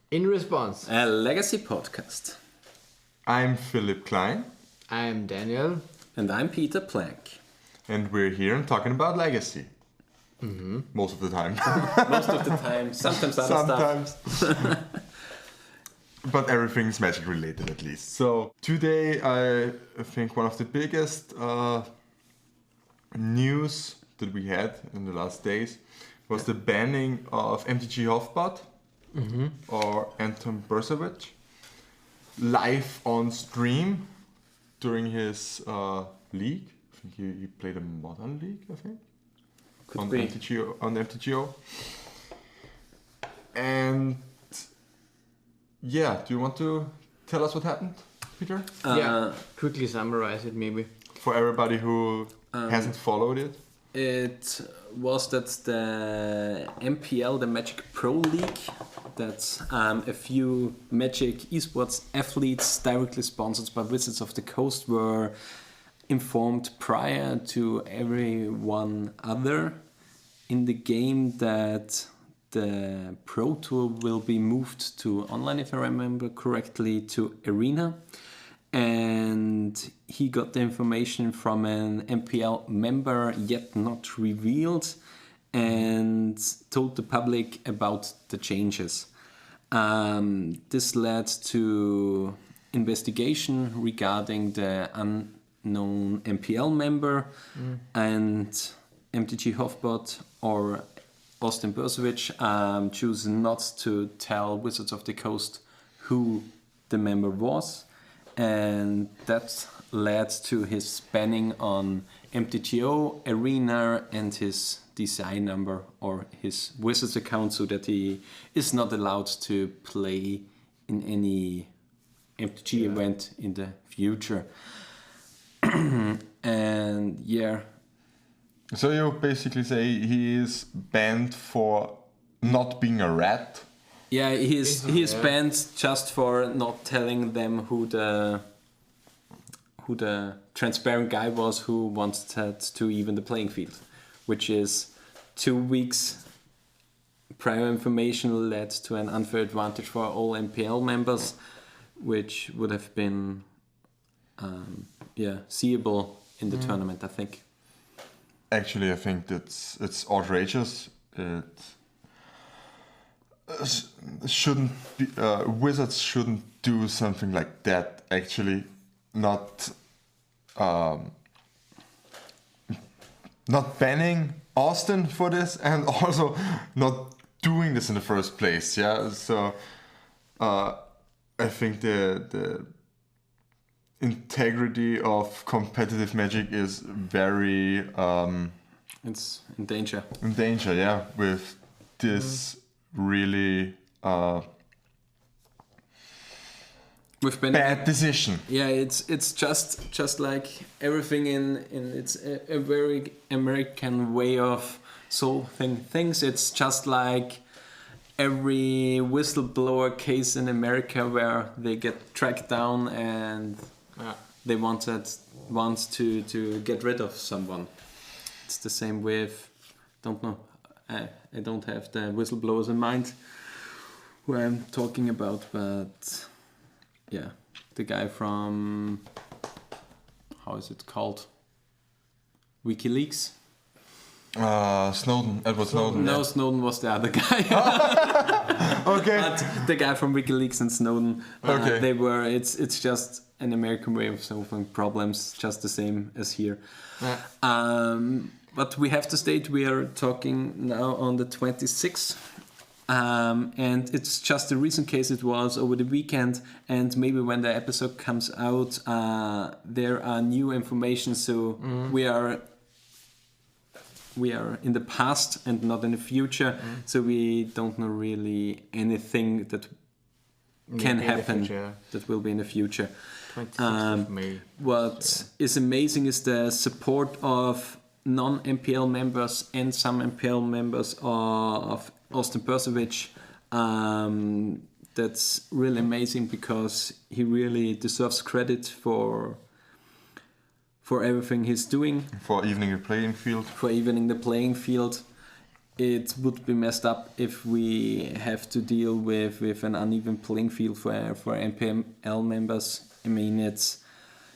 In Response, a legacy podcast. I'm Philipp Klein. I'm Daniel. And I'm Peter Plank. And we're here and talking about legacy. Mm-hmm. Most of the time. Most of the time. Sometimes other stuff. But everything's magic related at least. So today I think one of the biggest news that we had in the last days was the banning of MTG Hofbot or Anton Bersovic live on stream during his league. I think he played a modern league, I think. Could on be. MTGO. And yeah, do you want to tell us what happened, Peter? Quickly summarize it maybe. For everybody who hasn't followed it. It was that the MPL, the Magic Pro League, that a few Magic esports athletes directly sponsored by Wizards of the Coast were informed prior to everyone other in the game that the Pro Tour will be moved to online, if I remember correctly, to Arena. And he got the information from an MPL member yet not revealed and told the public about the changes. This led to investigation regarding the unknown MPL member and MTG Hofbot or Austin Bersovic choose not to tell Wizards of the Coast who the member was. And that led to his banning on MTGO, Arena, and his DCI number or his Wizards account, so that he is not allowed to play in any MTG event in the future. And yeah. So you basically say he is banned for not being a rat? Yeah, he's banned just for not telling them who the transparent guy was who wanted to even the playing field, which is 2 weeks prior information led to an unfair advantage for all MPL members, which would have been seeable in the tournament, I think. Actually, I think it's outrageous. It shouldn't be, Wizards shouldn't do something like that. Actually, not banning Austin for this, and also not doing this in the first place. Yeah, so I think the integrity of competitive Magic is very it's in danger. In danger, yeah, with this really with bad decision. Yeah, it's just like everything in it's a very American way of solving things. It's just like every whistleblower case in America where they get tracked down and they want to get rid of someone. It's the same with, I don't have the whistleblowers in mind who I'm talking about, but yeah, the guy from, how is it called? WikiLeaks? Snowden, Edward Snowden. No, Snowden was the other guy. Okay. But the guy from WikiLeaks and Snowden, okay. They were. It's just an American way of solving problems, just the same as here. But we have to state we are talking now on the 26th. And it's just a recent case. It was over the weekend, and maybe when the episode comes out, there are new information. So we are in the past and not in the future. So we don't know really anything that can happen that will be in the future. 26th of May. What is amazing is the support of non-MPL members and some MPL members of Austin Bersovic. That's really amazing because he really deserves credit for everything he's doing. For evening the playing field. For evening the playing field. it would be messed up if we have to deal with an uneven playing field for MPL members. I mean,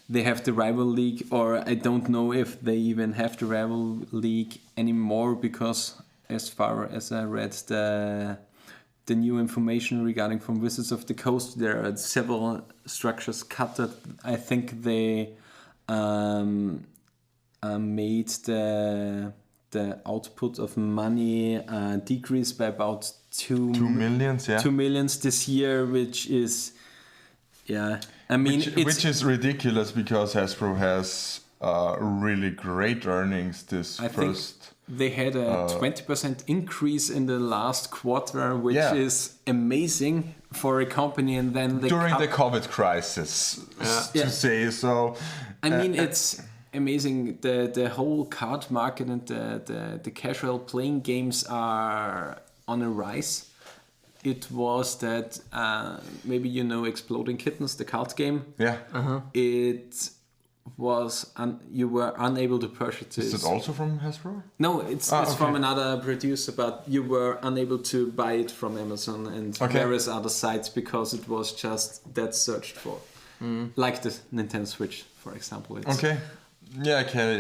they have the rival league, or I don't know if they even have the rival league anymore, because as far as I read the new information regarding from Wizards of the Coast, there are several structures cut that I think they made the output of money decrease by about 2 millions, yeah. 2 millions this year, which is, yeah, I mean, which is ridiculous, because Hasbro has really great earnings this I first. think they had a 20% increase in the last quarter, which is amazing for a company, and then they during the COVID crisis, to say so. I mean, it's amazing. The whole card market and the casual playing games are on a rise. It was that maybe you know Exploding Kittens, the card game. Yeah. It was you were unable to purchase it. Is it also from Hasbro? No, it's from another producer, but you were unable to buy it from Amazon and various other sites because it was just that searched for. Like the Nintendo Switch, for example. You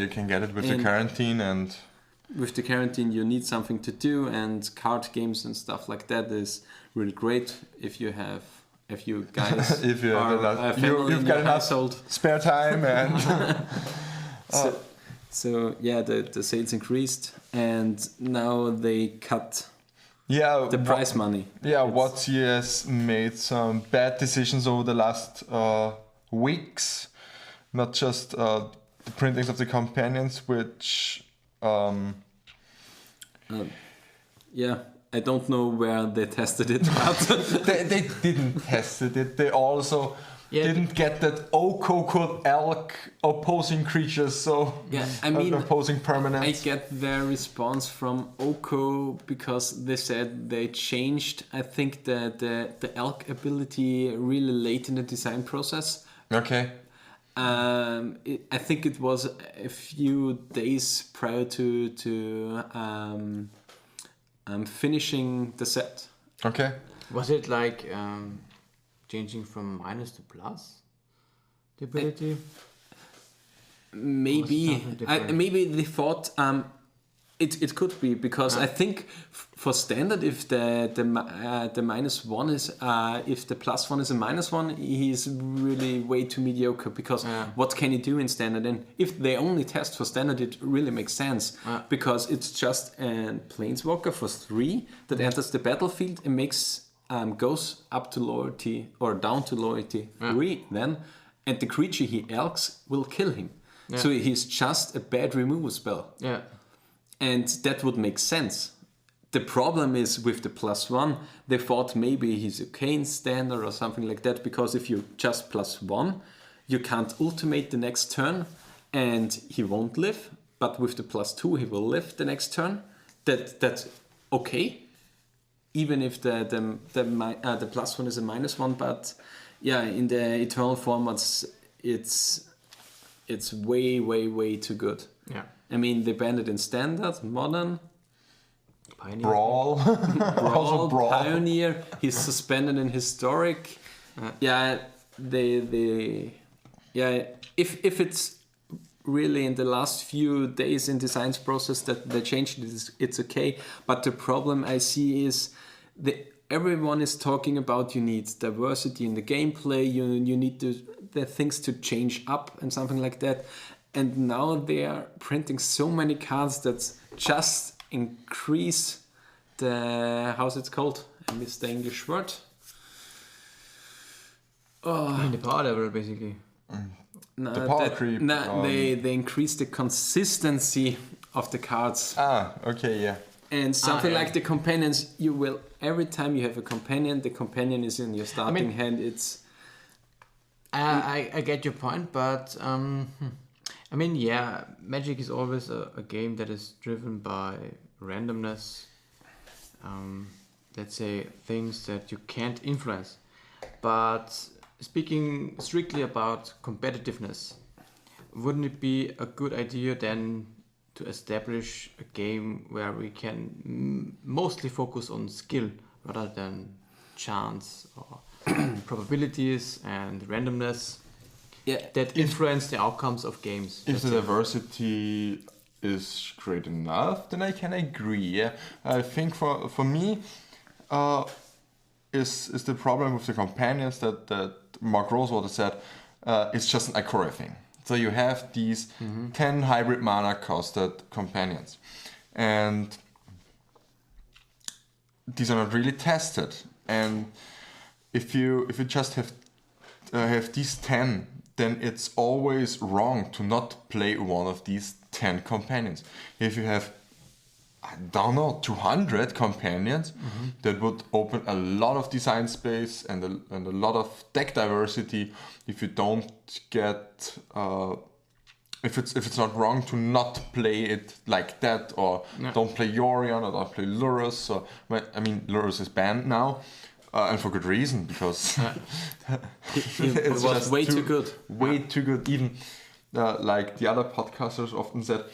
can get it with the quarantine, and with the quarantine you need something to do, and card games and stuff like that is really great if you guys if you are have a family you've in got your enough household. spare time, and so yeah, the sales increased, and now they cut the prize money. Yeah, WotC has made some bad decisions over the last weeks. Not just the printings of the companions, which I don't know where they tested it, but they didn't test it. They also didn't get that Oko elk opposing creatures, so opposing permanents. I get their response from Oko because they said they changed, I think, the elk ability really late in the design process. Okay. I think it was a few days prior to finishing the set. Okay. Was it like changing from minus to plus? The ability? Maybe. Maybe they thought it could be, because I think for standard, if the minus one is if the plus one is a minus one, he's really way too mediocre, because what can he do in standard? And if they only test for standard, it really makes sense, because it's just a planeswalker for 3 that enters the battlefield and makes goes up to loyalty or down to loyalty 3 then, and the creature he elks will kill him. So he's just a bad removal spell. Yeah. And that would make sense. The problem is with the +1, they thought maybe he's okay in standard or something like that, because if you just +1, you can't ultimate the next turn and he won't live. But with the +2, he will live the next turn. That's okay, even if the +1 is a -1. But yeah, in the Eternal formats, it's way too good. Yeah. I mean, they banned it in Standard, Modern, Pioneer. Brawl. Also Brawl. Pioneer. He's suspended in Historic. If it's really in the last few days in design process that they changed it, it's okay. But the problem I see is everyone is talking about you need diversity in the gameplay. You need the things to change up and something like that. And now they are printing so many cards that just increase how's it called? I missed the English word. The power level, basically. The power creep. They increase the consistency of the cards. Okay, yeah. And something like the companions, you will, every time you have a companion, the companion is in your starting hand. It's. I get your point, but Magic is always a game that is driven by randomness. Let's say things that you can't influence. But speaking strictly about competitiveness, wouldn't it be a good idea then to establish a game where we can mostly focus on skill rather than chance or probabilities and randomness that influence the outcomes of games. If the diversity is great enough, then I can agree. Yeah, I think for me, is the problem with the companions that Mark Rosewater said. It's just an accurate thing. So you have these 10 hybrid mana costed companions, and these are not really tested. And if you just have these 10, then it's always wrong to not play one of these 10 companions. If you have, I don't know, 200 companions, that would open a lot of design space and a lot of deck diversity. If you don't get, if it's not wrong to not play it like that, or don't play Yorion, or don't play Lurrus. Or, I mean, Lurrus is banned now, and for good reason, because it was way too good. Way too good. Even like the other podcasters often said,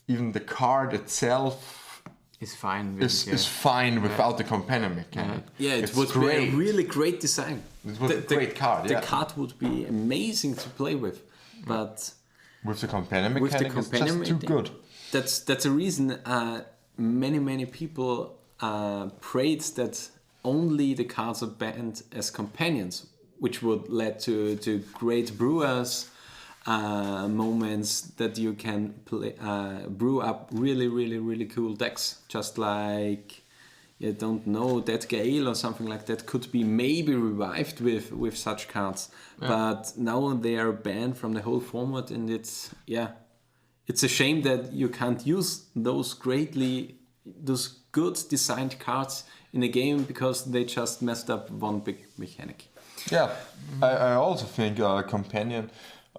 even the card itself is fine. Is fine without the companion mechanic. Yeah, it would be a really great design. It was a great card. The card would be amazing to play with, but with the companion mechanic, it's just too good. That's a reason many people prayed that only the cards are banned as companions, which would lead to great brewers. Moments that you can brew up really cool decks, just like Dead Gale or something like that could be maybe revived with such cards, but now they are banned from the whole format, and it's a shame that you can't use those good designed cards in a game because they just messed up one big mechanic. Yeah, I also think companion.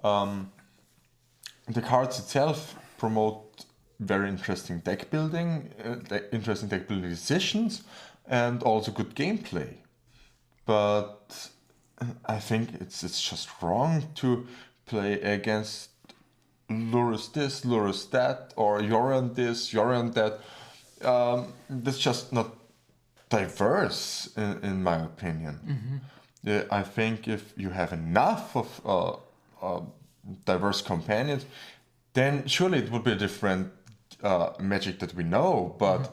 The cards itself promote very interesting deck building, decisions, and also good gameplay. But I think it's just wrong to play against Lurrus this, Lurrus that, or Yorion this, Yorion that. That's just not diverse, in my opinion. I think if you have enough of diverse companions, then surely it would be a different Magic that we know, but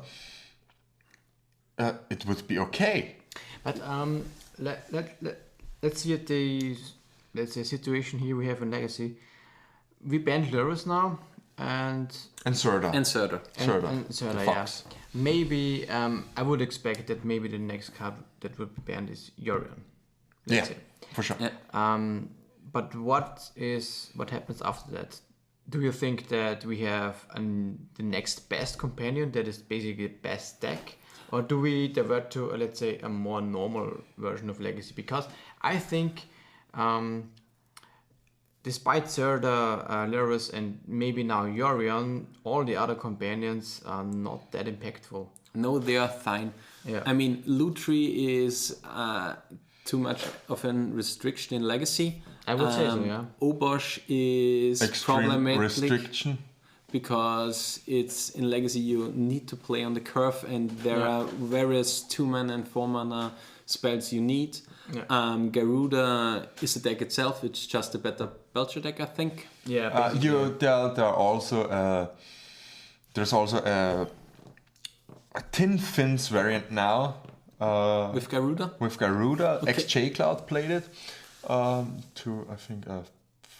it would be okay. But let's see at the situation here. We have a legacy. We banned Lurrus now, and Surda. And Surda, yeah. Maybe I would expect that maybe the next card that would be banned is Yorion. Yeah, for sure. Yeah. But what happens after that? Do you think that we have the next best companion that is basically the best deck? Or do we divert to, let's say, a more normal version of Legacy? Because I think, despite Surda, Lurrus, and maybe now Yorion, all the other companions are not that impactful. No, they are fine. Yeah. I mean, Lutri is too much of a restriction in Legacy. I would say so, yeah. Obosh is extreme problematic restriction, because it's in Legacy you need to play on the curve, and there are various 2-mana and 4-mana spells you need. Garuda is a deck itself. It's just a better Belcher deck, I think. Yeah. There are also there's also a Tin Fins variant now. With Garuda? With Garuda. Okay. XJ Cloud played it. To I think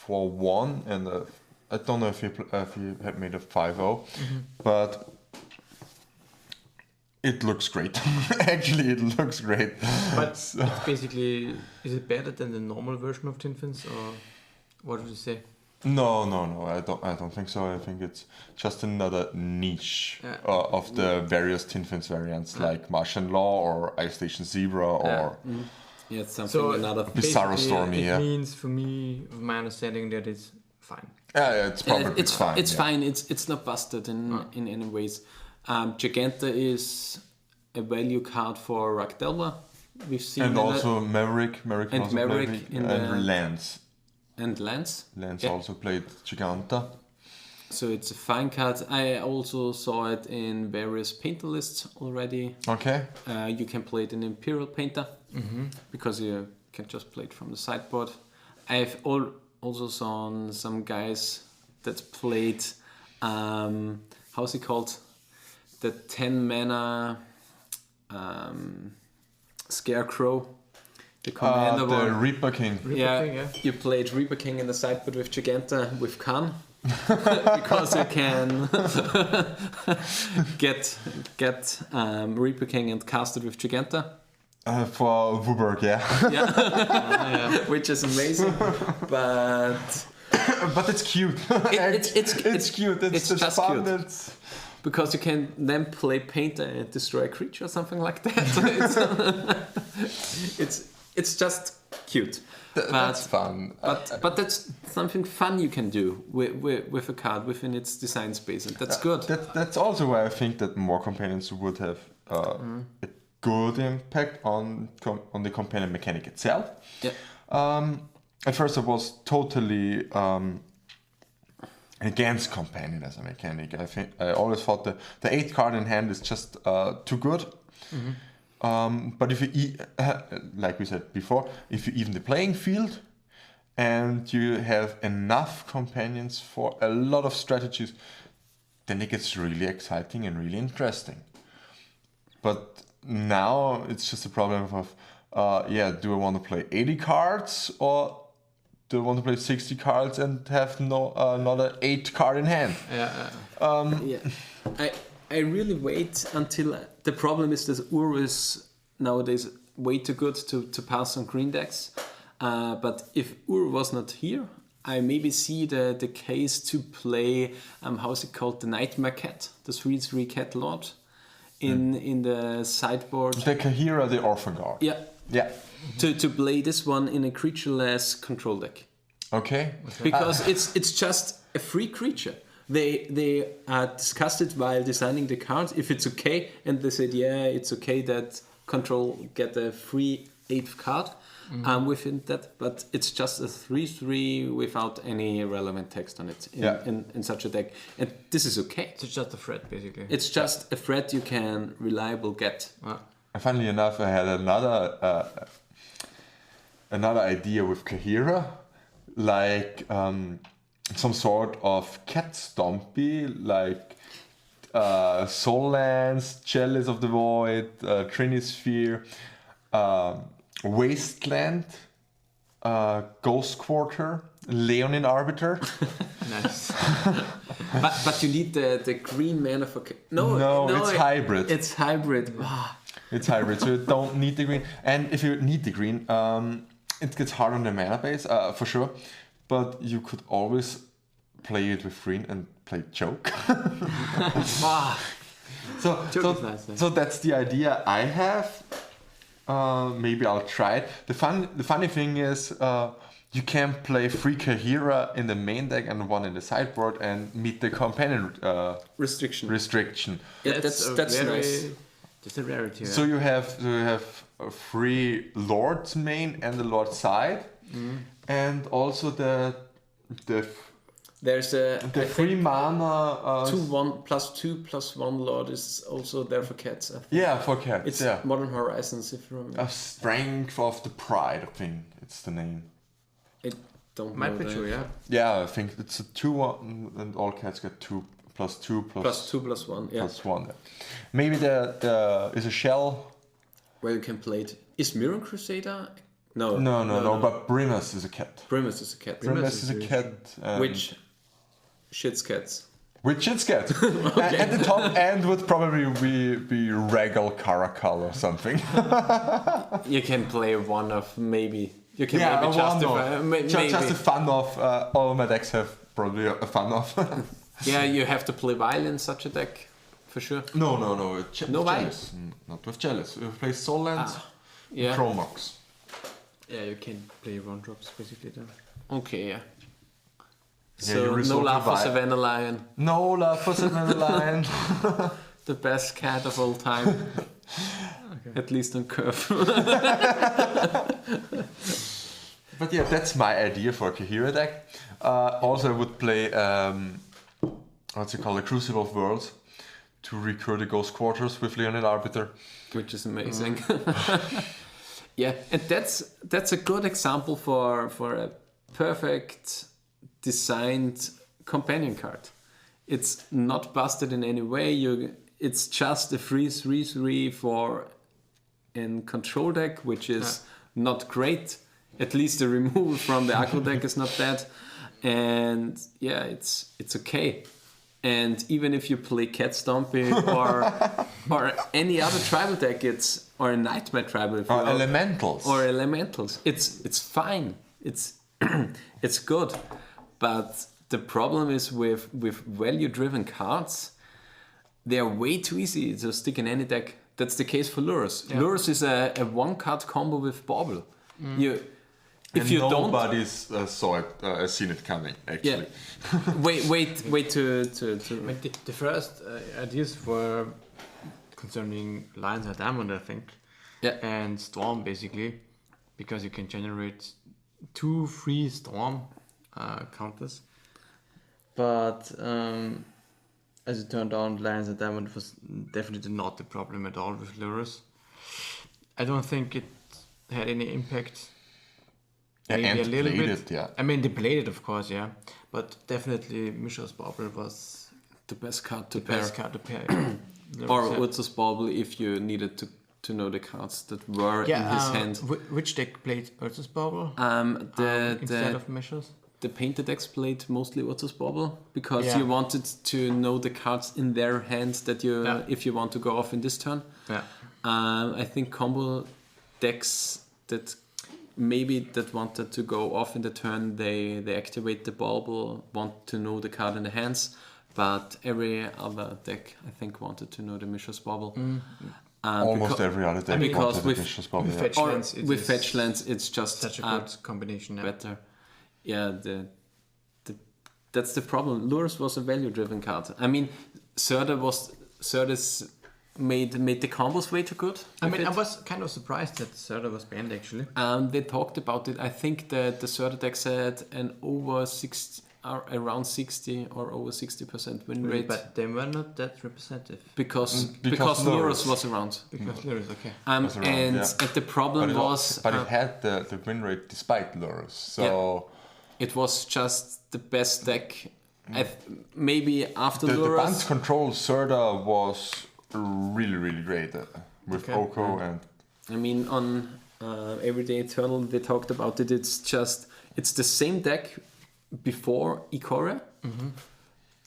4-1, and I don't know if he had made a 5-0, but it looks great. Actually, it looks great. But it's basically, is it better than the normal version of Tin Fins, or what would you say? No. I don't think so. I think it's just another niche of the various Tin Fins variants, like Martian Law or Ice Station Zebra or. Yeah, it's something another Bizarro Stormy. It means, for me, my understanding, that it's fine. Yeah, it's probably fine. It's fine. It's not busted in any ways. Giganta is a value card for Rakdelva. We've seen, and also Maverick and Maverick and Lance. And Lance. Lance also played Giganta. So it's a fine card. I also saw it in various painter lists already. Okay. You can play it in Imperial Painter because you can just play it from the sideboard. I've also seen some guys that played, how's it called? The 10 mana Scarecrow. The commander The one. Reaper King. King, You played Reaper King in the sideboard with Giganta with Khan. Because you can get Reaper King and cast it with Giganta. For Wooburg, yeah. Which is amazing. But But it's cute. it's cute. It's just fun. cute. Because you can then play Painter and destroy a creature or something like that. It's just cute. That's fun. But that's something fun you can do with a card within its design space, and that's good. That's also why I think that more companions would have a good impact on the companion mechanic itself. Yeah. At first, I was totally against companion as a mechanic. I always thought the 8 card in hand is just too good. But if you, like we said before, if you even the playing field and you have enough companions for a lot of strategies, then it gets really exciting and really interesting. But now it's just a problem of, do I want to play 80 cards or do I want to play 60 cards and have another 8 card in hand? I really wait until the problem is that Ur is nowadays way too good to pass on green decks. But if Ur was not here, I maybe see the case to play how's it called, the Nightmare Cat, the 3/3 cat lord in the sideboard. The Kahira, the Orphan Guard. Yeah. To play this one in a creatureless control deck. Okay. Because it's just a free creature. They discussed it while designing the cards, if it's okay, and they said, it's okay that control get a free 8th card within that, but it's just a 3/3 without any relevant text on it in such a deck. And this is okay. It's just a threat, basically. It's just a threat you can reliable get. And funnily enough, I had another idea with Kahira, like some sort of cat stompy, like Soul Lance, Chalice of the Void, Trinisphere, Wasteland, Ghost Quarter, Leonin Arbiter. Nice. but you need the green mana for... No, it's hybrid. It's hybrid. It's hybrid, so you don't need the green. And if you need the green, it gets hard on the mana base, for sure. But you could always play it with green and play Choke. So that's the idea I have. Maybe I'll try it. The funny thing is, you can play 3 Kahira in the main deck and 1 in the sideboard and meet the companion restriction. Yeah, that's nice. That's a rarity. So you have 3 Lords main and the Lord side, and also there's a 3 mana 2/1+2/1 Lord is also there for cats. I think. Yeah, for cats. It's Modern Horizons, if you remember. A Strength of the Pride, I think it's the name. I don't Might know. be true, yeah. Yeah, I think it's a 2/1, and all cats get 2+2 +2/+1. Yeah. +1. Maybe there is a shell. Where you can play it. Is Mirror Crusader? No. No. But Brimmus is a cat. Primus is a cat. Brimmus is a cat. Which shits cats. Which is cat. At the top end would probably be Regal Caracal or something. You can play one of maybe. You can Yeah, maybe justify. just the fun of all my decks have probably a fun of. Yeah, you have to play Vile in such a deck, for sure. No. No Chalice. Not with Chalice. You play Soul Lance, Yeah. Chromox. Yeah, you can play 1-drops, basically, then. Okay, yeah. you So no resort to love for Vile. Savannah Lion, No love for Savannah Lion. the best cat of all time. At least on curve. But yeah, that's my idea for a Kahira deck. Also, I would play what's it called, a Crucible of Worlds, to recur the Ghost Quarters with Leonid Arbiter. Which is amazing. Yeah, and that's a good example for a perfect designed companion card. It's not busted in any way. It's just a 3/3/3 for in control deck, which is not great. At least the removal from the aggro deck is not bad. And yeah, it's okay. And even if you play Cat Stomping or any other tribal deck, or a Nightmare tribal, if you will, Elementals. it's fine. It's good. But the problem is with value-driven cards, they are way too easy to stick in any deck. That's the case for Lurus. Yeah. Lurus is a one-card combo with Bauble. Nobody's seen it coming, actually. Yeah. wait to the first ideas were concerning Lions and Diamond, I think. Yeah. And Storm, basically, because you can generate 2 free Storm counters. But as it turned out, Lions and Diamond was definitely not the problem at all with Lurus. I don't think it had any impact. Maybe and a little played bit. it, yeah. I mean, they played it, of course, yeah. But definitely, Mishra's Bauble was the best card to pair. Or Urza's Bauble if you needed to know the cards that were in his hand. Which deck played Urza's Bauble? Instead of Mishra's? The painted decks played mostly Urza's Bauble because you wanted to know the cards in their hands that if you want to go off in this turn. Yeah. I think combo decks that wanted to go off in the turn, they activate the Bauble, want to know the card in the hands, but every other deck I think wanted to know the Mishra's Bauble. Almost every other deck because wanted the Mishra's Bauble. With fetch lands, it's just such a good combination. Better. Yeah, that's the problem. Lurus was a value-driven card. I mean, Serda's made the combos way too good. I was kind of surprised that Serda was banned, actually. They talked about it. I think that the Serda deck said around 60 or over 60% win rate. But they were not that representative. Because Lurus was around. Because Lurus, okay. And the problem But it had the win rate despite Lurus. So... Yeah. It was just the best deck. Maybe after Lurus... The band control Serda was really, really great with Oko and... I mean, on Everyday Eternal, they talked about it. It's the same deck before Ikoria,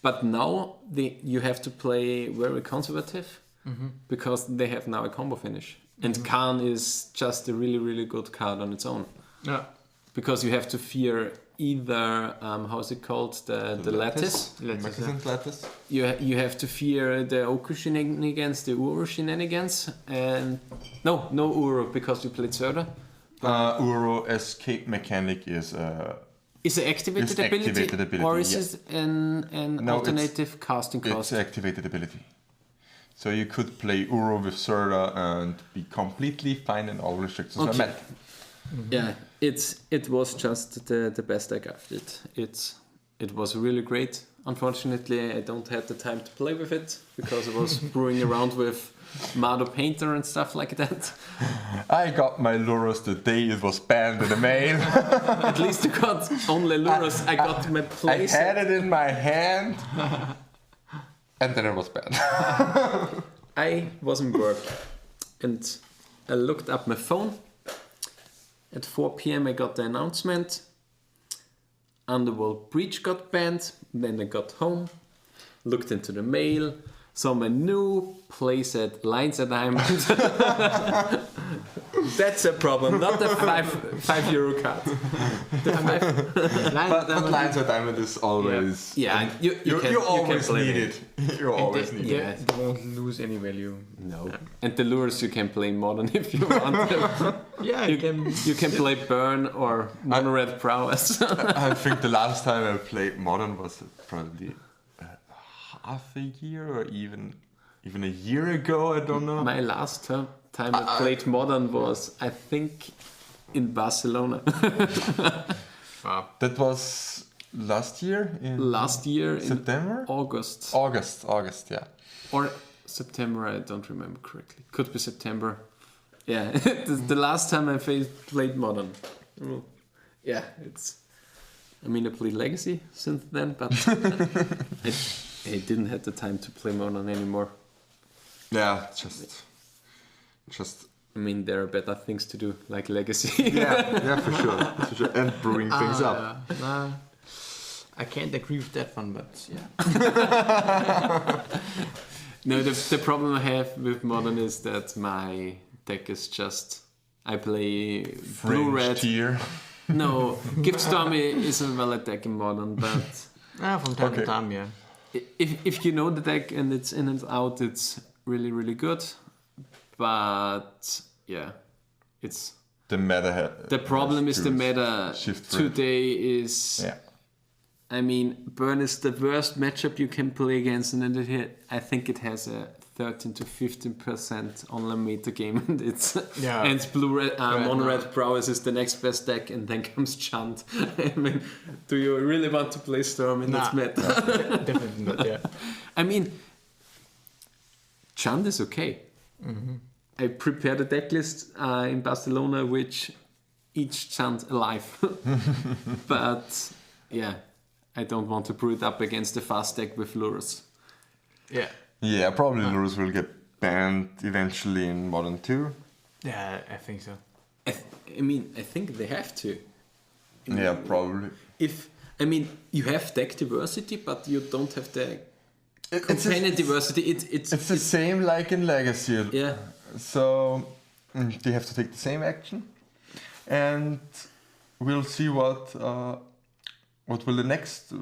but now you have to play very conservative because they have now a combo finish. And Khan is just a really, really good card on its own. Yeah. Because you have to fear either how's it called, the lattice. Lattice. You have to fear the Oku shenanigans, the Uru shenanigans, and no Uru because you played Serda. Uru escape mechanic is it activated ability, or is it an alternative casting cost? It's activated ability. So you could play Uru with Serda and be completely fine and all restrictions are met. Yeah, it was just the best deck I've did. It was really great. Unfortunately, I don't have the time to play with it because I was screwing around with Mado Painter and stuff like that. I got my Lurus the day it was banned in the mail. At least you got only Lurus. I got my place. I had it in my hand, and then it was banned. I was in work, and I looked up my phone. At 4 p.m. I got the announcement. Underworld Breach got banned. Then I got home, looked into the mail, saw my new playset Lions and Diamond. That's a problem, not the €5 card. But Lions and Diamond is always... Yeah, you always need it. You always need it. They won't lose any value. No. Yeah. And the Lures you can play Modern if you want them. Yeah, you can play Burn or Mono-Red Prowess. I think the last time I played Modern was probably half a year or even a year ago. I don't know. My last time I played Modern was, I think, in Barcelona. That was last year in September? August. August, yeah. Or September, I don't remember correctly. Could be September. Yeah, the last time I played Modern. Yeah, I played Legacy since then, but I didn't have the time to play Modern anymore. Yeah, just. There are better things to do, like Legacy. yeah, for sure. And brewing things up. Yeah. Nah, I can't agree with that one, but yeah. No, the problem I have with Modern is that my deck is just... I play blue-red. Tier. No, Gift Storm is a valid deck in Modern, but... From time to time, yeah. If you know the deck and it's in and out, it's really, really good. But, yeah, it's... The meta... The problem is the meta today is... Yeah. Burn is the worst matchup you can play against, and I think it has a 13 to 15% online meta game, and it's blue-red, mono-red prowess is the next best deck, and then comes Chant. Do you really want to play Storm in this meta? Definitely not. Yeah. Chant is okay. Mm-hmm. I prepared a deck list in Barcelona, which each Chant alive, but yeah. I don't want to put it up against the fast deck with Lures. Yeah. Yeah, probably Lures will get banned eventually in Modern 2. Yeah, I think so. I think they have to. Yeah, probably. You have deck diversity, but you don't have the companion diversity. It's the same like in Legacy. Yeah. So they have to take the same action, and we'll see what will the next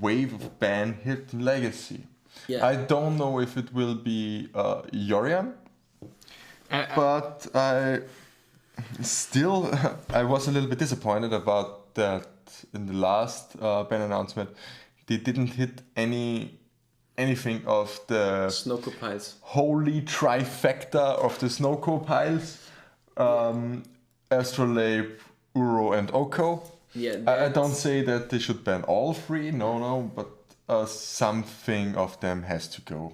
wave of ban hit in Legacy. Yeah. I don't know if it will be Yorion, but I was a little bit disappointed about that in the last ban announcement. They didn't hit anything of the Snowco piles. Holy trifecta of the Snowco piles, Astrolabe, Uro, and Oko. Yeah, I don't say that they should ban all three, no, but something of them has to go,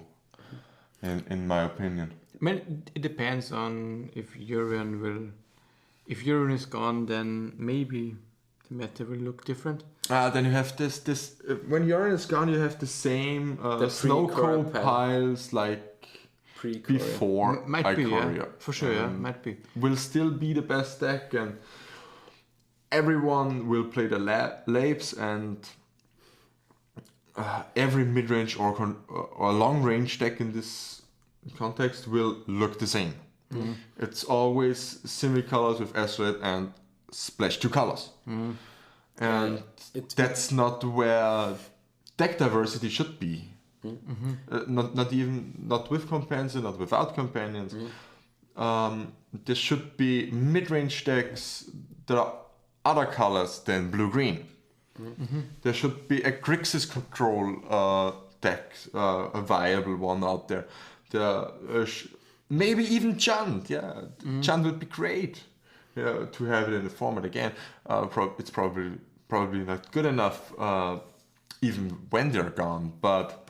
in my opinion. It depends on if Yorion is gone, then maybe the meta will look different. Then you have this when Yorion is gone, you have the same Snowco piles like before. Might be, yeah, for sure, might be. Will still be the best deck, and everyone will play the Labes, and every mid-range or long-range deck in this context will look the same. Mm. It's always semi-colors with Astrolabe and splash 2 colors. Mm. And that's not where deck diversity should be. Mm-hmm. Not with companions, not without companions. Mm. There should be mid-range decks that are other colors than blue-green. Mm-hmm. There should be a Grixis control deck, a viable one out there. Maybe even Chant, yeah. Mm. Chant would be great to have it in the format again. It's probably not good enough even when they're gone, but...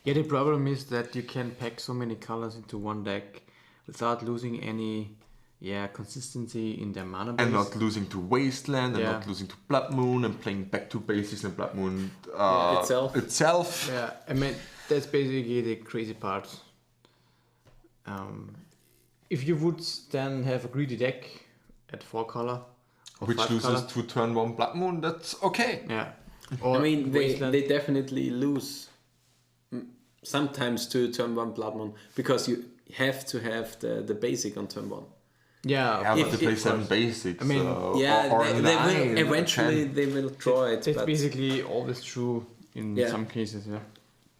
Yeah, the problem is that you can pack so many colors into one deck without losing any consistency in their mana base. And not losing to Wasteland, and not losing to Blood Moon, and playing back to basics and Blood Moon itself. Yeah, that's basically the crazy part. If you would then have a greedy deck at 4 color, which loses to turn 1 Blood Moon, that's okay. Yeah. Or they definitely lose sometimes to turn 1 Blood Moon, because you have to have the basic on turn 1. Yeah, but to play 7 basics. I mean, or they 9, will eventually they will draw it. It's basically always true in some cases, yeah.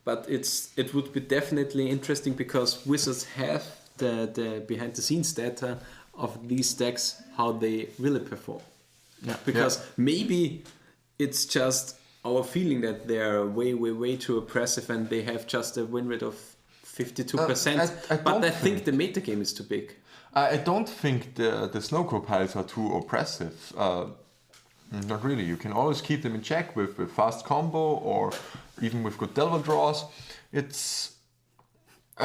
But it would be definitely interesting, because Wizards have the behind the scenes data of these decks, how they really perform. Yeah. Because maybe it's just our feeling that they're way too oppressive, and they have just a win rate of 52%. But I think the meta game is too big. I don't think the Snowco piles are too oppressive. Not really. You can always keep them in check with fast combo or even with good Delver draws. It's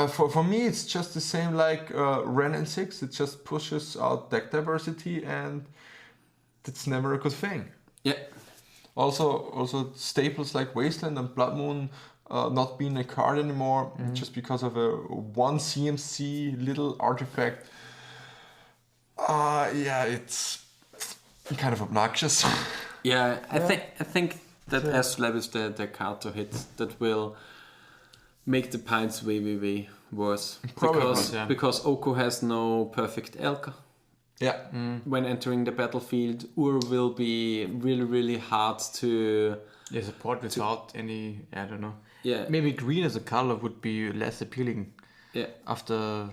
for me, it's just the same like Ren and 6. It just pushes out deck diversity, and it's never a good thing. Yeah. Also staples like Wasteland and Blood Moon not being a card anymore just because of a one CMC little artifact. It's kind of obnoxious. Yeah, I think that Astrolabe is the card to hit that will make the piles way worse. Probably, Because Oko has no perfect Elka. Yeah. When entering the battlefield, Ur will be really hard to support without any, I don't know. Yeah. Maybe green as a color would be less appealing. Yeah. After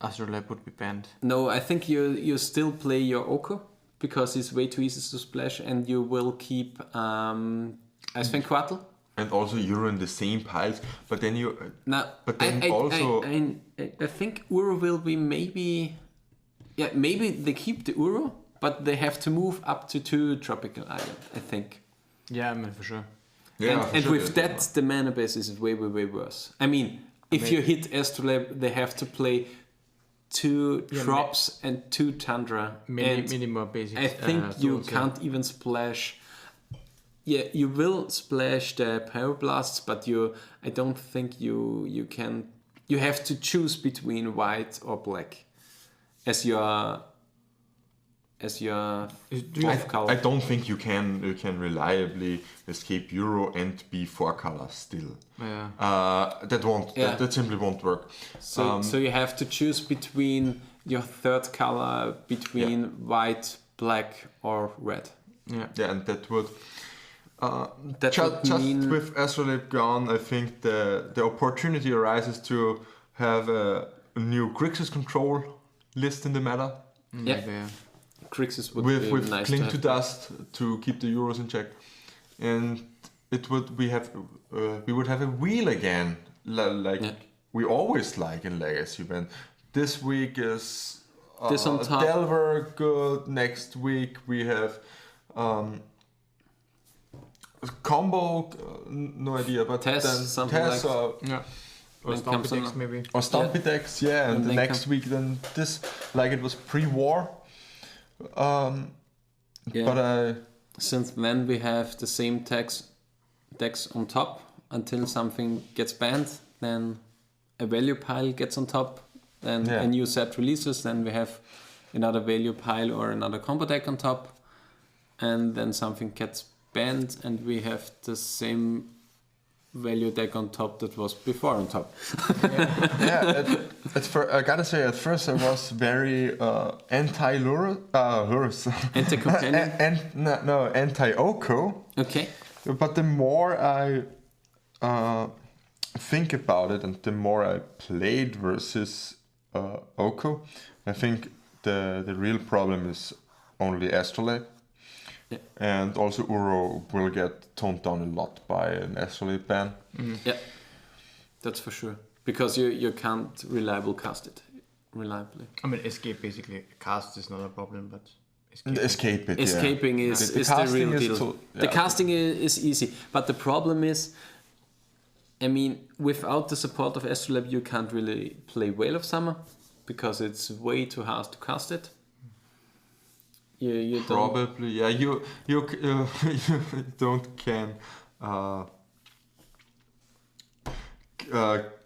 Astrolabe would be banned. No, I think you still play your Oko because it's way too easy to splash, and you will keep Icewind Quattle. And also you're in the same piles, but then you. But then I think Uro will be maybe they keep the Uro, but they have to move up to 2 tropical island, I think. Yeah, I mean for sure. Yeah, and with that, the mana base is way worse. I mean, if you hit Astrolabe, they have to play 2 drops and 2 Tundra. Many more basic. I think you can't even splash. Yeah, you will splash the Pyroblasts, but I don't think you can. You have to choose between white or black as your off color. I don't think you can reliably escape Euro and be 4 colors still. Yeah. That simply won't work. So you have to choose between your third color between white, black, or red. Yeah, and that would. Just mean with Astrolabe gone, I think the opportunity arises to have a new Grixis control list in the meta. Yeah. Grixis would with be nice Cling to to Dust to keep the Euros in check, and we would have a wheel again, we always like in Legacy. When this week is this on top. Delver good. Next week we have. Combo, no idea, but Tess, then something Tess like or Stompy decks maybe. Or Stompy decks, yeah. And the next week then this, like it was pre-war. But since then we have the same decks on top until something gets banned, then a value pile gets on top, then a new set releases, then we have another value pile or another combo deck on top, and then something gets banned and we have the same value deck on top that was before on top. I gotta say, at first I was very anti-Lurus. Anti-companion? Anti-Oko. Okay. But the more I think about it and the more I played versus Oko, I think the real problem is only Astrolabe. Yeah. And also Uro will get toned down a lot by an Astrolabe ban. Yeah, that's for sure. Because you can't reliably cast it. Reliably. I mean, escape basically. Cast is not a problem, but escaping is the real deal. The casting is easy, but the problem is, I mean, without the support of Astrolabe, you can't really play Whale of Summer because it's way too hard to cast it. You probably you don't can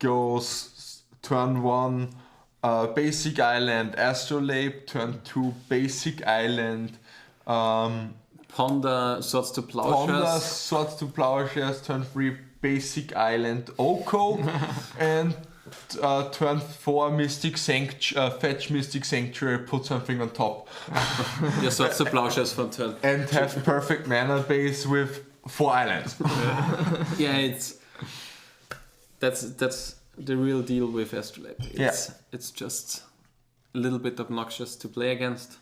go turn 1 basic island Astrolabe, turn 2 basic island Ponder Swords to Plowshares, turn 3 basic island Oko, and turn 4 fetch Mystic Sanctuary, put something on top. Your Swords to Plowshares from turn. And have perfect mana base with 4 islands. That's the real deal with Astrolabe. It's just a little bit obnoxious to play against.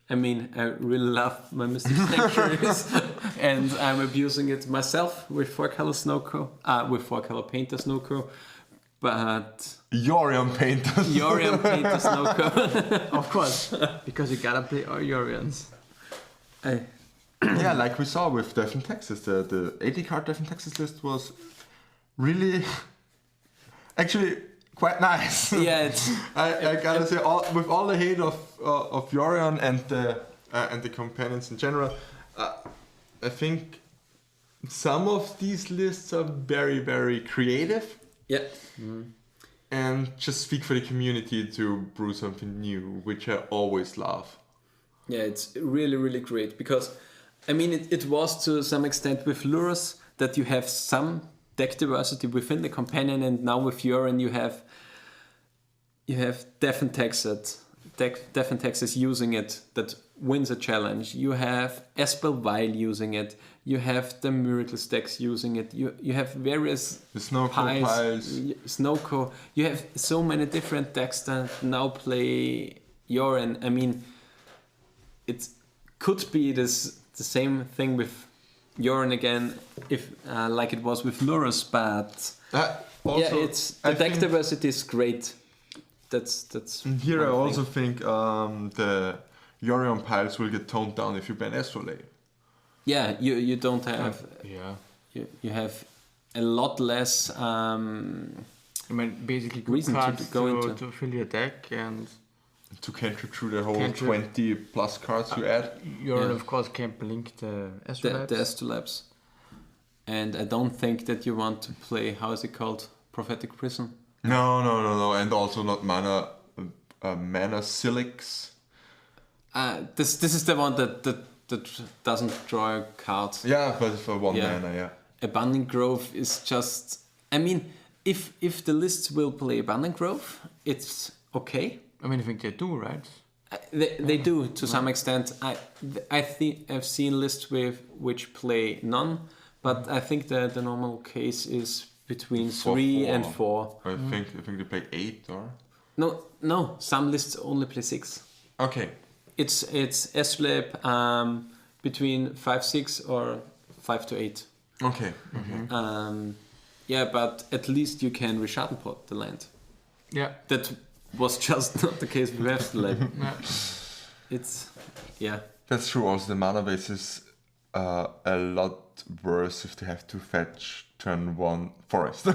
I mean, I really love my Mystic Sanctuaries, and I'm abusing it myself with 4-color Snowcrow, with 4-color Painter Snowcrow. But Yorion Painter Snowcrow. Of course, because you gotta play all Yorions. Yeah, like we saw with Death in Texas, the 80 card Death in Texas list was really, actually quite nice. Yeah, it's I gotta say, with all the hate of Yorion and the companions in general, I think some of these lists are very, very creative. yeah. And just speak for the community to brew something new, which I always love. Yeah, it's really, really great because, I mean, it was to some extent with Lurus that you have some deck diversity within the companion, and now with Urine you have Death in Texas using it that wins a challenge. You have Espel Vile using it. You have the Miracle Stacks using it. You have various The Snowco piles. Snowco. You have so many different decks that now play Urine. I mean, it could be the same thing with Urine again, if like it was with Lurus, but Also, yeah, the deck diversity is great. That's. And here I one also thing. think the Yorion piles will get toned down if you ban Astrolabe. Yeah, you don't have. Yeah. You have a lot less. I mean, basically good Reason to cards go into. to fill your deck, and To cantrip through the whole Cantrip. 20 plus cards you add. Urine Yeah. of course can blink the the Astrolabs. Astrolabs. And I don't think that you want to play, how is it called? Prophetic Prison? No. And also not mana Silix. This is the one that doesn't draw a card. Yeah, but for one Yeah. mana, yeah. Abundant Grove is just... I mean, if the lists will play Abundant Grove, it's okay. I mean, I think they do, right? They do to some extent. I think I've seen lists which play none, but I think the normal case is between 3 and 4. I think they play 8 or. No. Some lists only play 6. Okay. It's Astrolabe between 5-6 or 5-8. Okay. Yeah, but at least you can Reschadenpot the land. Yeah. That was just not the case with Astrolabe. Yeah. It's That's true. Also, the mana base is a lot worse if they have to fetch turn 1 forest.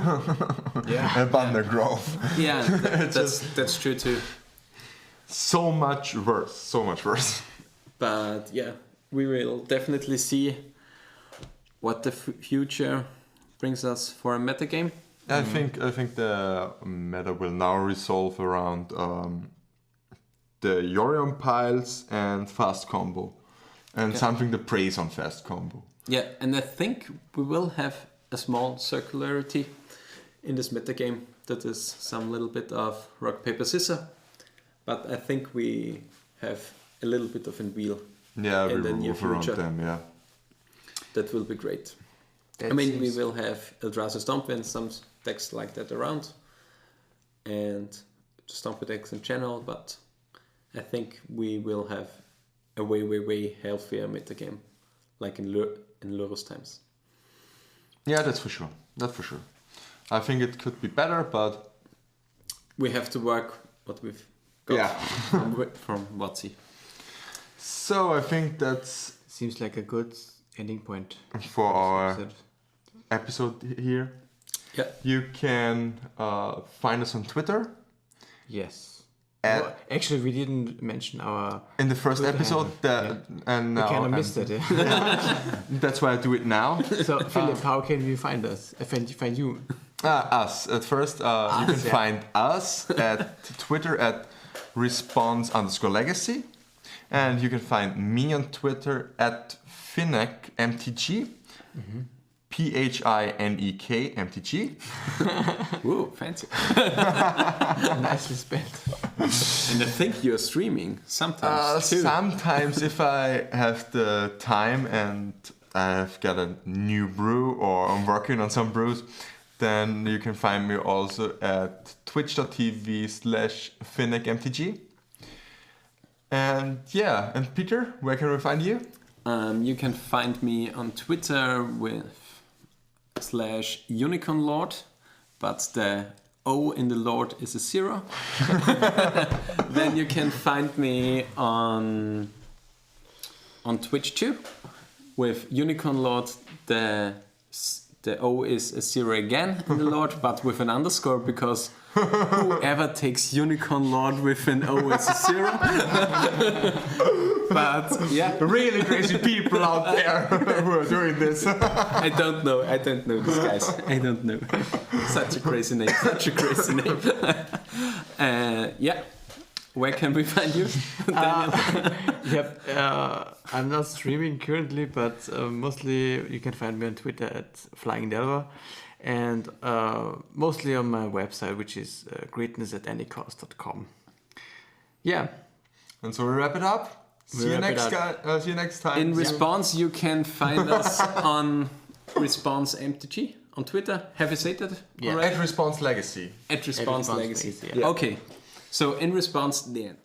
Yeah. Abundant Grove. yeah. That's true too. So much worse. But yeah, we will definitely see what the future brings us for a metagame. I think the meta will now resolve around the Yorion piles and fast combo, and something that preys on fast combo. Yeah, and I think we will have a small circularity in this metagame that is some little bit of rock, paper, scissors. But I think we have a little bit of a wheel. Yeah, we in the will near move around future. them. Yeah. That will be great. That I mean, we seems- will have Eldrazi Stomp and some decks like that around. And Stomp decks in general, but I think we will have a way healthier metagame, like in Lurus times. Yeah, that's for sure. I think it could be better, but We have to work what we've got yeah. from WotC. So I think that's Seems like a good ending point. for our Episode. episode here. Yeah. You can find us on Twitter. Yes. At- Well, actually, we didn't mention our. In the first Twitter episode, handle, and I now kind of missed it. Yeah. that's why I do it now. So, Philip, how can we find us? Find you? Us. At first, you can yeah. find us at Twitter at response_legacy. And you can find me on Twitter at PhinekMTG. PHINEK MTG. Whoa, fancy. Nicely spelled. And I think you're streaming sometimes too. Sometimes, if I have the time and I've got a new brew or I'm working on some brews, then you can find me also at twitch.tv/PhinekMTG. And yeah, and Peter, where can we find you? You can find me on Twitter with /unicornlord, but the O in the Lord is a 0. Then you can find me on Twitch too, With Unicorn Lord, the O is a 0 again in the Lord, but with an underscore, because whoever takes Unicorn Lord with an O is a 0. But yeah, Really crazy people out there who are doing this. I don't know these guys. I don't know. Such a crazy name. Yeah. Where can we find you, Daniel? Yep, I'm not streaming currently, but mostly you can find me on Twitter at Flying Delver, and mostly on my website, which is greatness@anycost.com. Yeah. And so we wrap it up. See you next time. In response, you can find us on Response MTG on Twitter. Have you said that? Yeah. At Response Legacy. At Response Legacy. Yeah. Okay. So in response, the end.